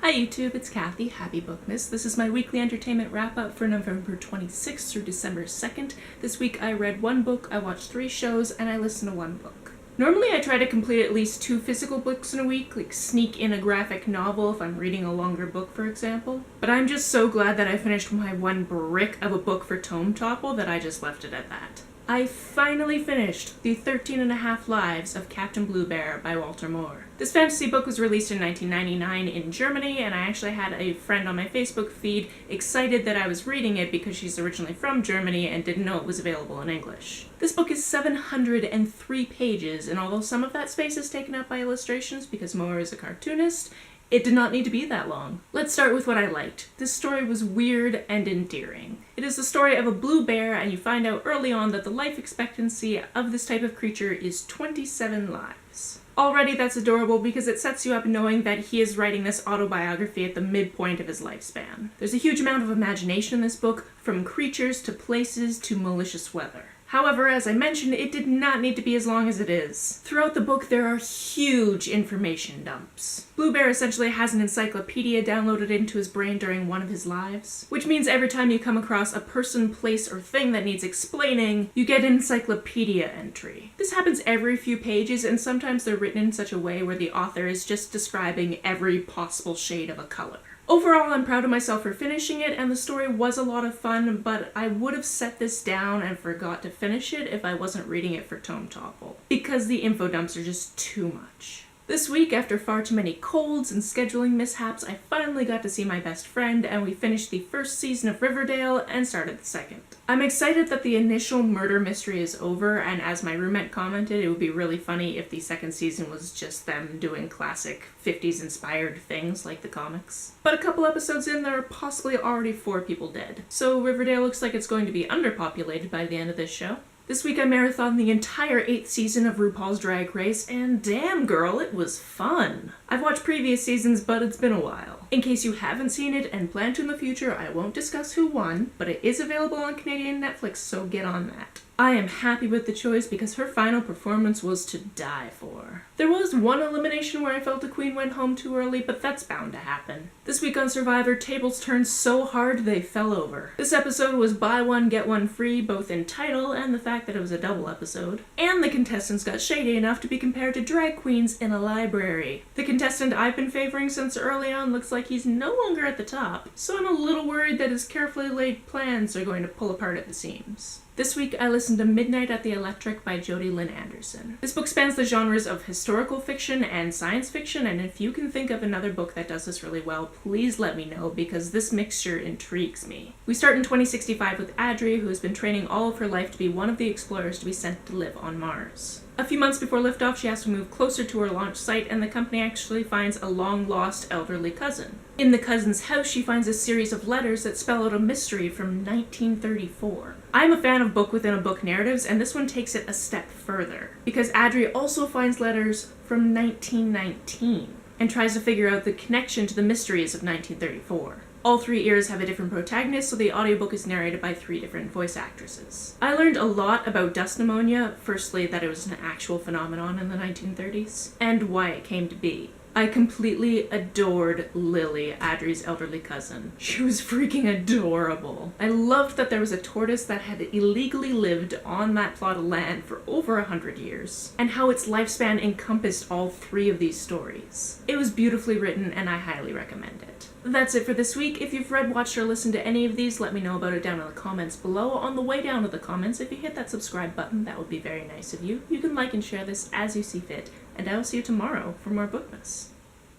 Hi YouTube, it's Kathy, Happy Bookmas. This is my weekly entertainment wrap-up for November 26th through December 2nd. This week I read one book, I watched 3 shows, and I listened to 1 book. Normally I try to complete at least 2 physical books in a week, like sneak in a graphic novel if I'm reading a longer book, for example. But I'm just so glad that I finished my 1 brick of a book for Tome Topple that I just left it at that. I finally finished The 13½ Lives of Captain Bluebear by Walter Moore. This fantasy book was released in 1999 in Germany, and I actually had a friend on my Facebook feed excited that I was reading it because she's originally from Germany and didn't know it was available in English. This book is 703 pages, and although some of that space is taken up by illustrations because Moore is a cartoonist, it did not need to be that long. Let's start with what I liked. This story was weird and endearing. It is the story of a blue bear, and you find out early on that the life expectancy of this type of creature is 27 lives. Already that's adorable because it sets you up knowing that he is writing this autobiography at the midpoint of his lifespan. There's a huge amount of imagination in this book, from creatures to places to malicious weather. However, as I mentioned, it did not need to be as long as it is. Throughout the book, there are huge information dumps. Bluebear essentially has an encyclopedia downloaded into his brain during one of his lives, which means every time you come across a person, place, or thing that needs explaining, you get an encyclopedia entry. This happens every few pages, and sometimes they're written in such a way where the author is just describing every possible shade of a color. Overall, I'm proud of myself for finishing it, and the story was a lot of fun, but I would have set this down and forgot to finish it if I wasn't reading it for Tome Topple, because the info dumps are just too much. This week, after far too many colds and scheduling mishaps, I finally got to see my best friend, and we finished the 1st season of Riverdale and started the 2nd. I'm excited that the initial murder mystery is over, and as my roommate commented, it would be really funny if the 2nd season was just them doing classic 50s inspired things like the comics. But a couple episodes in, there are possibly already 4 people dead. So Riverdale looks like it's going to be underpopulated by the end of this show. This week I marathoned the entire 8th season of RuPaul's Drag Race, and damn girl, it was fun! I've watched previous seasons, but it's been a while. In case you haven't seen it and plan to in the future, I won't discuss who won, but it is available on Canadian Netflix, so get on that. I am happy with the choice because her final performance was to die for. There was one elimination where I felt the queen went home too early, but that's bound to happen. This week on Survivor, tables turned so hard they fell over. This episode was buy one get one free, both in title and the fact that it was a double episode. And the contestants got shady enough to be compared to drag queens in a library. The contestant I've been favoring since early on looks like he's no longer at the top, so I'm a little worried that his carefully laid plans are going to pull apart at the seams. This week I listened to Midnight at the Electric by Jodi Lynn Anderson. This book spans the genres of historical fiction and science fiction, and if you can think of another book that does this really well, please let me know because this mixture intrigues me. We start in 2065 with Adri, who has been training all of her life to be one of the explorers to be sent to live on Mars. A few months before liftoff, she has to move closer to her launch site, and the company actually finds a long-lost elderly cousin. In the cousin's house, she finds a series of letters that spell out a mystery from 1934. I'm a fan of book-within-a-book narratives, and this one takes it a step further, because Adri also finds letters from 1919, and tries to figure out the connection to the mysteries of 1934. All 3 eras have a different protagonist, so the audiobook is narrated by 3 different voice actresses. I learned a lot about dust pneumonia, firstly that it was an actual phenomenon in the 1930s, and why it came to be. I completely adored Lily, Adri's elderly cousin. She was freaking adorable. I loved that there was a tortoise that had illegally lived on that plot of land for over 100 years, and how its lifespan encompassed all 3 of these stories. It was beautifully written, and I highly recommend it. That's it for this week. If you've read, watched, or listened to any of these, let me know about it down in the comments below. On the way down to the comments, if you hit that subscribe button, that would be very nice of you. You can like and share this as you see fit, and I will see you tomorrow for more Bookmas.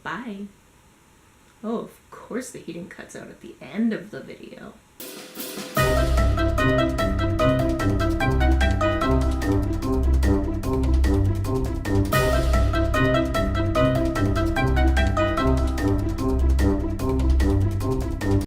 Bye! Oh, of course the heating cuts out at the end of the video.